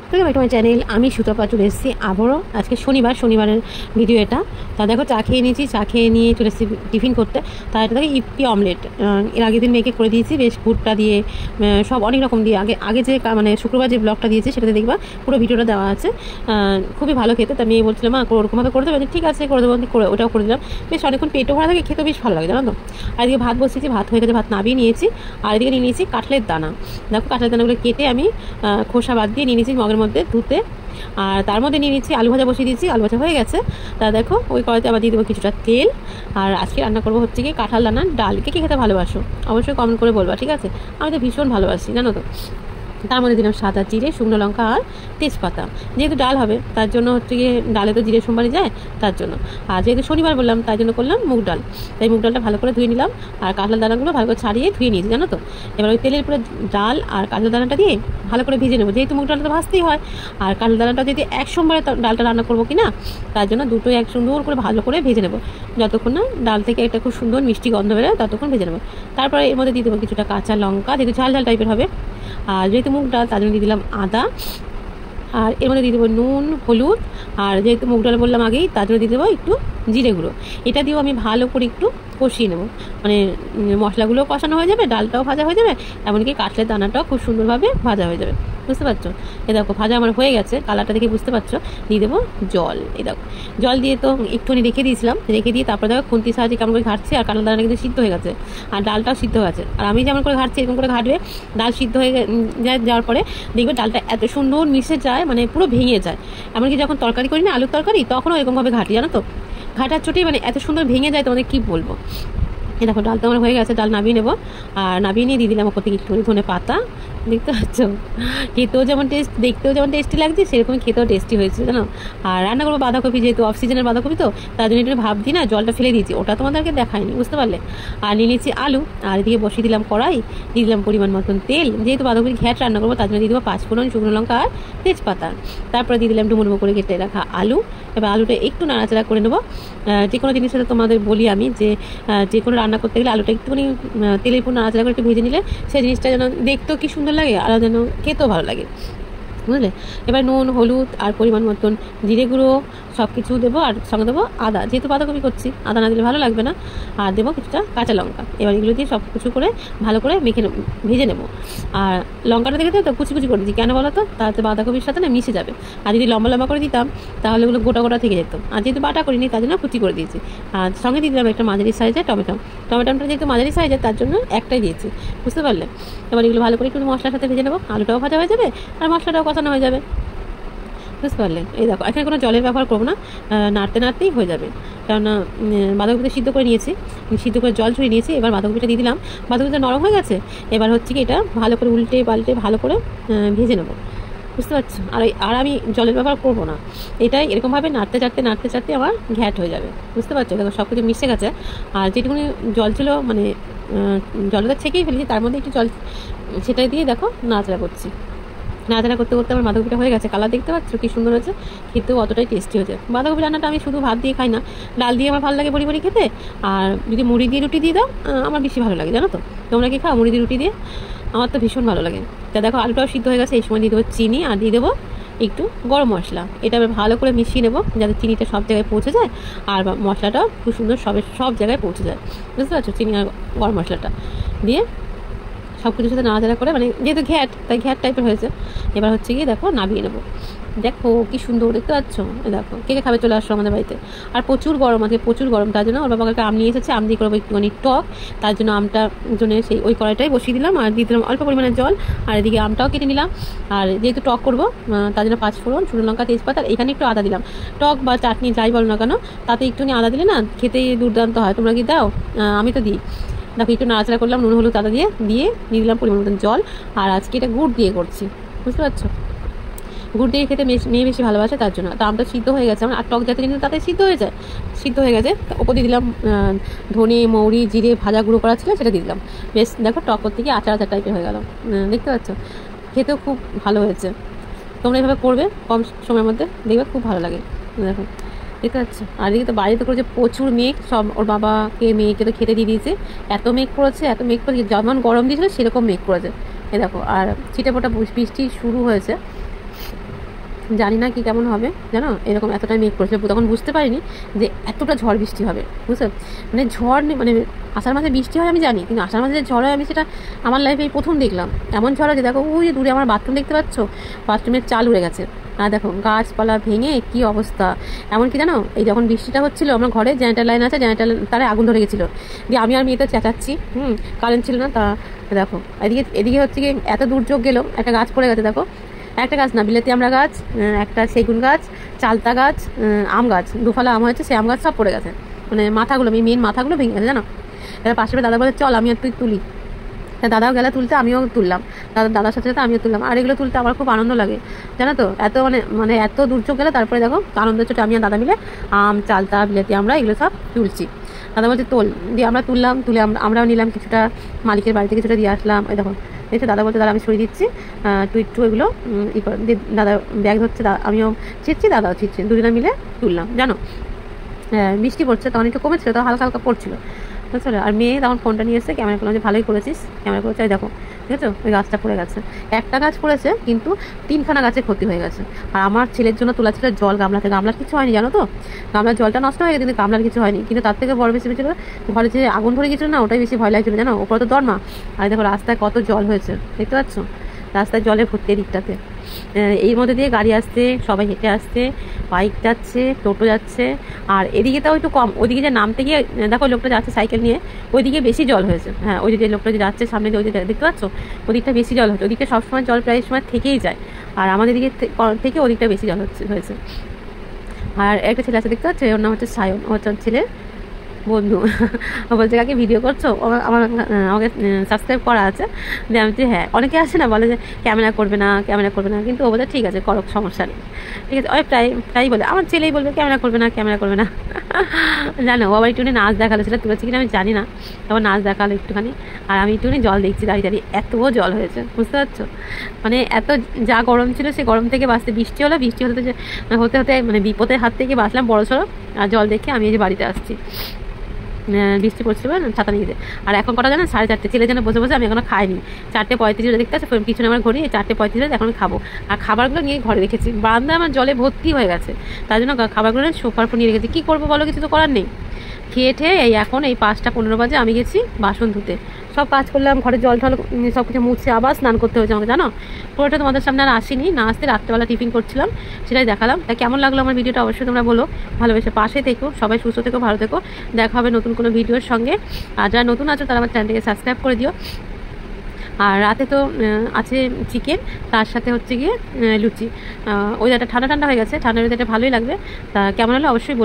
তো back to my channel. আমি সুতপা চলে এসেছি আবারও। আজকে শনিবারের ভিডিও এটা। তা দেখো চা খেয়ে নিয়েছি, চা খেয়ে নিয়ে চলে এসেছি টিফিন করতে। তা এটা দেখো ইপি অমলেট। এর আগের দিন মেয়েকে করে দিয়েছি বেশ ভুট্টা দিয়ে, সব অনেক রকম দিয়ে। আগে যে মানে শুক্রবার যে ব্লগটা দিয়েছি সেটাতে দেখবা পুরো ভিডিওটা দেওয়া আছে। খুবই ভালো খেতে। তা মেয়ে বলছিলাম মা ওরকমভাবে করে দেবে, ঠিক আছে করে দেবো, ওটাও করে দিলাম। বেশ অনেকক্ষণ পেটও ভরা থাকে, খেতেও বেশ ভালো লাগে জানো তো। আর এদিকে ভাত বসিয়েছি, ভাত হয়ে গেছে, ভাত নামিয়ে নিয়েছি। আর এদিকে নিয়ে নিয়েছি কাঁঠালের দানা। দেখো কাঁঠালের দানাগুলো কেটে আমি খোসা বাদ দিয়ে নিয়ে নিয়েছি মগের মধ্যে ধুতে। আর তার মধ্যে নিয়ে নিচ্ছি আলু ভাজা, বসিয়ে দিয়েছি, আলু ভাজা হয়ে গেছে। তা দেখো ওই কড়াইতে আবার দিয়ে দেবো কিছুটা তেল। আর আজকে রান্না করবো হচ্ছে কি কাঁঠাল দানার ডাল। কে খেতে ভালোবাসো অবশ্যই কমেন্ট করে বলবা, ঠিক আছে? আমি তো ভীষণ ভালোবাসি জানো তো। তার মধ্যে দিলাম সাদা জিরে, শুকনো লঙ্কা আর তেজপাতা। যেহেতু ডাল হবে তার জন্য হচ্ছে গিয়ে ডালে তো জিরে সোমবারে যায় তার জন্য। আর যেহেতু শনিবার বললাম তাই জন্য করলাম মুগ ডাল। তাই মুগ ডালটা ভালো করে ধুয়ে নিলাম আর কাঁঠাল দানাগুলো ভালো করে ছাড়িয়ে ধুয়ে নিয়েছি জানো তো। এবার ওই তেলের উপরে ডাল আর কাঁঠাল দানাটা দিয়ে ভালো করে ভেজে নেবো। যেহেতু মুগ ডালটা তো ভাজতেই হয়। আর কাঁঠাল দানাটা যদি এক সোমবারে ডালটা রান্না করবো কি না, তার জন্য দুটোই এক সুন্দর করে ভালো করে ভেজে নেবো। যতক্ষণ না ডাল থেকে একটা খুব সুন্দর মিষ্টি গন্ধ বেরোয় ততক্ষণ ভেজে নেবো। তারপরে এর মধ্যে দিয়ে দেবো কিছুটা কাঁচা লঙ্কা, যেহেতু ঝাল ঝাল টাইপের হবে। আর যেহেতু মুগ ডাল তার জন্য দিয়ে দিলাম আদা। আর এর মধ্যে দিয়ে দেবো নুন, হলুদ। আর যেহেতু মুগ ডাল বললাম আগেই তার জন্য দিয়ে দেবো একটু জিরে গুঁড়ো। এটা দিয়েও আমি ভালো করে একটু কষিয়ে নেবো। মানে মশলাগুলোও কষানো হয়ে যাবে, ডালটাও ভাজা হয়ে যাবে, এমনকি কাঁঠালের দানাটাও খুব সুন্দরভাবে ভাজা হয়ে যাবে। বুঝতে পারছো? এ দেখো ভাজা আমার হয়ে গেছে, কালারটা দেখে বুঝতে পারছো। দিয়ে দেবো জল। এই দেখো জল দিয়ে তো একটুখানি রেখে দিয়েছিলাম, রেখে দিয়ে তারপরে দেখো খুন্তির সাহায্যে কেমন করে ঘাটছে। আর কাঁঠাল দানাটা কিন্তু সিদ্ধ হয়ে গেছে আর ডালটাও সিদ্ধ হয়ে গেছে। আর আমি যেমন করে ঘাটছি এরকম করে ঘাটবে। ডাল সিদ্ধ হয়ে যাওয়ার পরে দেখবে ডালটা এত সুন্দর মিশে যায়, মানে পুরো ভেঙে যায়। এমনকি যখন তরকারি করি না, আলুর তরকারি, তখনও এরকমভাবে ঘাটি জানো তো। ঘাটার চোটেই মানে এত সুন্দর ভেঙে যায়, তোমাদের কী বলবো। এই দেখো ডাল তো আমার হয়ে গেছে, ডাল নামিয়ে নেবো। আর নামিয়ে নিয়ে দিয়ে দিলাম ওপর থেকে একটু ধনে পাতা। দেখতে পাচ্ছ খেতেও যেমন দেখতেও যেমন টেস্টি লাগছে, সেরকমই খেতেও টেস্টি হয়েছে জানো। আর রান্না করবো বাঁধাকপি, যেহেতু অফ সিজনের বাঁধাকপি তো তার জন্য একটু ভাবছি না, জলটা ফেলে দিয়েছি, ওটা তোমাদেরকে দেখায়নি, বুঝতে পারলে। আর নিয়ে নিয়েছি আলু। আর এদিকে বসিয়ে দিলাম কড়াই, দিয়ে দিলাম পরিমাণ মতন তেল। যেহেতু বাঁধাকপির ঘ্যাট রান্না করবো তার জন্য দিয়ে দেবো 5 ফোড়ন, শুকনো লঙ্কা আর তেজপাতা। তারপরে দিয়ে দিলাম ডুমো করে কেটে রাখা আলু। এবার আলুটা একটু নাড়াচাড়া করে নেবো। যে কোনো জিনিসের সাথে তোমাদের বলি আমি যে কোনো রান্না করতে গেলে আলুটা একটুখানি তেলের উপর নাড়াচাড়া করে একটু ভেজে নিলে সেই জিনিসটা যেন দেখতেও কি সুন্দর লাগে আর যেন খেতেও ভালো লাগে, বুঝলে। এবার নুন, হলুদ আর পরিমাণ মতন জিরে গুঁড়ো সব কিছু দেবো। আর সঙ্গে দেবো আদা, যেহেতু বাঁধাকপি করছি আদা না দিলে ভালো লাগবে না। আর দেবো কিছুটা কাঁচা লঙ্কা। এবার এগুলো দিয়ে সব কিছু করে ভালো করে ভেজে নেবো। আর লঙ্কাটা দেখে তো কুচি কুচি করে দিচ্ছি, কেন বলো তো, তাতে বাঁধাকপির সাথে না মিশে যাবে। আর যদি লম্বা লম্বা করে দিতাম তাহলে ওগুলো গোটা গোটা থেকে যেত। আর যেহেতু বাটা করিনি তার জন্য কুচি করে দিয়েছি। আর সঙ্গে দিয়ে দিলাম একটা মাঝারি সাইজের টমেটোটা যেহেতু মাঝারি সাইজের তার জন্য একটাই দিয়েছি, বুঝতে পারলে। এবার এগুলো ভালো করে একটু মশলার সাথে ভেজে নেবো। আলুটাও ভাজা হয়ে যাবে আর মশলাটাও কষানো হয়ে যাবে, বুঝতে পারলে। এই দেখো এখানে কোনো জলের ব্যবহার করবো না, নাড়তেই হয়ে যাবে। কেননা বাঁধাকপিটা সিদ্ধ করে নিয়েছি, সিদ্ধ করে জল ছড়িয়ে নিয়েছি। এবার বাঁধাকপিটা দিয়ে দিলাম, বাঁধাকপিটা নরম হয়ে গেছে। এবার হচ্ছে কি এটা ভালো করে উল্টে পাল্টে ভালো করে ভেজে নেবো, বুঝতে পারছো। আর আমি জলের ব্যবহার করবো না, এটাই এরকমভাবে নাড়তে চাড়তে আমার ঘ্যাট হয়ে যাবে, বুঝতে পারছো। দেখো সব কিছু মিশে গেছে। আর যেটুকুনি জল ছিল মানে জলটা ছেঁকেই ফেলেছি, তার মধ্যে একটু জল সেটাই দিয়ে দেখো নাড়াচাড়া করছি। নাড়াচাড়া করতে করতে আমার বাঁধাকপিটা হয়ে গেছে। কালার দেখতে পাচ্ছ কী সুন্দর হয়েছে, খেতেও অতটাই টেস্টি হয়েছে। বাঁধাকপি রান্নাটা আমি শুধু ভাত দিয়ে খাই না, ডাল দিয়ে আমার ভালো লাগে বড়ি খেতে। আর যদি মুড়ি দিয়ে রুটি দিয়ে দাও আমার বেশি ভালো লাগে জানো তো। তোমরা কি খাও মুড়ি দিয়ে রুটি দিয়ে? আমার তো ভীষণ ভালো লাগে। তা দেখো আলুটাও সিদ্ধ হয়ে গেছে। এই সময় দিয়ে দেবো চিনি আর দিয়ে দেবো একটু গরম মশলা। এটা আমি ভালো করে মিশিয়ে নেবো যাতে চিনিটা সব জায়গায় পৌঁছে যায় আর মশলাটাও খুব সুন্দর সব জায়গায় পৌঁছে যায়, বুঝতে পারছো। চিনি আর গরম মশলাটা দিয়ে সব কিছুর সাথে নাড়াচাড়া করে, মানে যেহেতু তাই ঘ্যাট টাইপের হয়েছে। এবার হচ্ছে গিয়ে দেখো নামিয়ে নেবো। দেখো কি সুন্দর দেখতে পাচ্ছ। দেখো কে খাবে চলে আসছো আমাদের বাড়িতে। আর প্রচুর গরম আছে, প্রচুর গরম। তার জন্য ওর বাবাকে আম নিয়ে এসেছে, আম দিয়ে করবো একটুখানি টক। তার জন্য আমটা জন্য সেই ওই কড়াইটাই বসিয়ে দিলাম আর দিয়ে দিলাম অল্প পরিমাণে জল। আর এদিকে আমটাও কেটে নিলাম। আর যেহেতু টক করবো তার জন্য 5 ফোড়ন, শুকনো লঙ্কা, তেজপাতা। আর এখানে একটু আদা দিলাম। টক বা চাটনি যাই বলো না কেন তাতে একটুখানি আদা দিলে না খেতেই দুর্দান্ত হয়। তোমরা কি দাও? আমি তো দিই। দেখো একটু নাড়াচাড়া করলাম, নুন হলুদ আদা দিয়ে দিলাম পরিমাণ মতন জল। আর আজকে এটা গুড় দিয়ে করছি, বুঝতে পারছো। গুড় দিয়ে খেতে মেয়ে বেশি ভালোবাসে তার জন্য। তো আমটা সিদ্ধ হয়ে গেছে আমার, আর টক জাতীয় কিন্তু তাতে সিদ্ধ হয়ে গেছে। ওপর দিয়ে দিলাম ধনে, মৌরি, জিরে ভাজা গুঁড়ো করা ছিল, সেটা দিয়ে দিলাম। বেশ দেখো টক করতে গিয়ে আচার টাইপের হয়ে গেল, দেখতে পাচ্ছ। খেতেও খুব ভালো হয়েছে। তোমরা এভাবে করবে কম সময়ের মধ্যে, দেখবে খুব ভালো লাগে। দেখো দেখতে পাচ্ছ। আর এদিকে তো বাইরে তো করেছে প্রচুর মেঘ, সব ওর বাবাকে মেয়েকে তো খেতে দিয়ে দিয়েছে। এত মেঘ করেছে যেমন গরম দিয়েছিল সেরকম মেঘ করেছে। এ দেখো আর ছিটে ফোটা বৃষ্টি শুরু হয়েছে। জানি না কি কেমন হবে জানো, এরকম এতটাই মেঘ করেছিল, তখন বুঝতে পারিনি যে এতটা ঝড় বৃষ্টি হবে, বুঝছো? মানে ঝড় মানে আষাঢ় মাসে বৃষ্টি হয় আমি জানি, কিন্তু আষাঢ় মাসে যে ঝড় হয় আমি সেটা আমার লাইফে এই প্রথম দেখলাম। এমন ঝড় আছে, দেখো ওই দূরে আমার বাথরুম দেখতে পাচ্ছ, বাথরুমের চাল উড়ে গেছে। আর দেখো গাছপালা ভেঙে কি অবস্থা। এমনকি জানো, এই যখন বৃষ্টিটা হচ্ছিলো আমার ঘরে জেনারেটর লাইন আছে, জেনারেটর তারে আগুন ধরে গেছিলো, দিয়ে আমি আর মেয়ে তো চেঁচাচ্ছি, কারেন্ট ছিল না। তা দেখো এদিকে হচ্ছে কি এত দুর্যোগ গেল, একটা গাছ পড়ে গেছে দেখো, একটা গাছ না, বিলেতি আমরা গাছ, একটা সেগুন গাছ, চালতা গাছ, আম গাছ, দুফালা আম হয়েছে, সে আম গাছ সব পড়ে গেছে, মানে মাথাগুলো মেন মাথাগুলো ভেঙে গেছে জানো। এবার পাশের দাদা বলে চল আমি আর তুই তুলি, তা দাদাও গেলে তুলতে, আমিও তুললাম, দাদার সাথে সাথে আমিও তুললাম। আর এগুলো তুলতে আমার খুব আনন্দ লাগে জানো তো, এত মানে এত দুর্যোগ গেলে তারপরে দেখো আনন্দের চোটে আমি আর দাদা মিলে আম চালতা বিলেতি আমরা এগুলো সব তুলছি। দাদা বলছে তোল, দিয়ে আমরা তুললাম, তুলে আমরাও নিলাম কিছুটা, মালিকের বাড়িতে কিছুটা দিয়ে আসলাম। এই দেখো দেখছো দাদা বলতে দাদা আমি সরিয়ে দিচ্ছি, তুই একটু এগুলো ই কর, দিয়ে দাদা ব্যাগ ধরছে, আমিও ছিটছি দাদাও ছিটছি, দুজনে মিলে তুললাম জানো। বৃষ্টি পড়ছে, তখন একটু কমেছিল, তো হালকা হালকা পড়ছিল বুঝছো। আর মেয়ে তখন ফোনটা নিয়ে এসে ক্যামেরা করলাম যে ভালোই করেছিস, ক্যামেরা করেছে। দেখো ঠিক আছে, ওই গাছটা পড়ে গেছে, একটা গাছ পড়েছে কিন্তু 3খানা গাছের ক্ষতি হয়ে গেছে। আর আমার ছেলের জন্য তোলা ছিল জল গামলা থেকে, গামলার কিছু হয়নি জানো তো, গামলার জলটা নষ্ট হয়ে গেছে কিন্তু গামলার কিছু হয়নি। কিন্তু তার থেকে বড় বেশি ছিল ঘরে যে আগুন ধরে গেছিলো না, ওটাই বেশি ভয় লাগছিল জানো, ওপরে তো দরমা। আর দেখো রাস্তায় কত জল হয়েছে দেখতে পাচ্ছ, রাস্তায় জলে ভর্তি দিকটাতে। এই মধ্যে দিয়ে গাড়ি আসছে, সবাই হেঁটে আসছে, বাইক যাচ্ছে, টোটো যাচ্ছে। আর এদিকে তাও একটু কম, ওইদিকে যে নামতে গিয়ে দেখো লোকটা যাচ্ছে সাইকেল নিয়ে, ওইদিকে বেশি জল হয়েছে। হ্যাঁ ওই যে লোকটা যে যাচ্ছে সামনে, ওই দেখতে পাচ্ছ ওদিকটা বেশি জল হচ্ছে, ওদিকে সবসময় জল প্রায় সময় থেকেই যায়, আর আমাদের দিকে থেকে ওদিকটা বেশি জল হয়েছে। আর একটা ছেলে আছে দেখতে পাচ্ছ, ওর নাম হচ্ছে সায়ন, ও হচ্ছে ছেলে বন্ধু। ও বলছে কাকে ভিডিও করছো, আমাকে সাবস্ক্রাইব করা আছে। দিয়ে আমি হ্যাঁ, অনেকে আসে না বলে যে ক্যামেরা করবে না, কিন্তু ও বলে ঠিক আছে করো, সমস্যা নেই, ঠিক আছে। ওই প্রায় বলে, আমার ছেলেই বলবে ক্যামেরা করবে না। জানো ও আবার একটুখানি নাচ দেখালো, সেটা তুলেছি কিনা আমি জানি না, আবার নাচ দেখালো একটুখানি। আর আমি একটুখানি জল দেখছি দাঁড়িয়ে, এত জল হয়েছে বুঝতে পারছো। মানে এত যা গরম ছিল, সেই গরম থেকে বাঁচতে বৃষ্টি হতে মানে বিপদের হাত থেকে বাঁচলাম বড়সড়। আর জল দেখে আমি এই যে বাড়িতে আসছি, বৃষ্টি পড়ছিল ছাতা নিয়ে। আর এখন কটা জানো, 4:30, ছেলে যেন বসে আমি এখনো খাইনি। 4:35 দেখতে আছে পিছনে আমার ঘড়ি, 4:35 এখন খাবো। আর খাবারগুলো নিয়ে ঘরে রেখেছি, বারান্দায় আমার জলে ভর্তি হয়ে গেছে, তার জন্য খাবারগুলো সোফার উপর নিয়ে রেখেছি। কী করবো বলো, কিছু তো করার নেই। খেয়ে এই এখন এই 5:15 বাজে আমি গেছি বাসন ধুতে, সব কাজ করলাম, ঘরে জল ঠল সব কিছু মুছে আবার স্নান করতে হয়েছে আমাকে জানো। পুরোটা তোমাদের সামনে আর আসিনি, না আসতে রাত্রেবেলা টিফিন করছিলাম, সেটাই দেখালাম। তা কেমন লাগলো আমার ভিডিওটা অবশ্যই তোমরা বলো, ভালোবেসে পাশে থেকো, সবাই সুস্থ থেকো, ভালো থেকো, দেখা হবে নতুন কোনো ভিডিওর সঙ্গে। আর যারা নতুন আছো তারা আমার চ্যানেলটিকে সাবস্ক্রাইব করে দিও। আর রাতে তো আছে চিকেন, তার সাথে হচ্ছে গিয়ে লুচি। ওয়েদারটা ঠান্ডা হয়ে গেছে, ঠান্ডার ওয়েদারটা ভালোই লাগবে। তা কেমন হলো অবশ্যই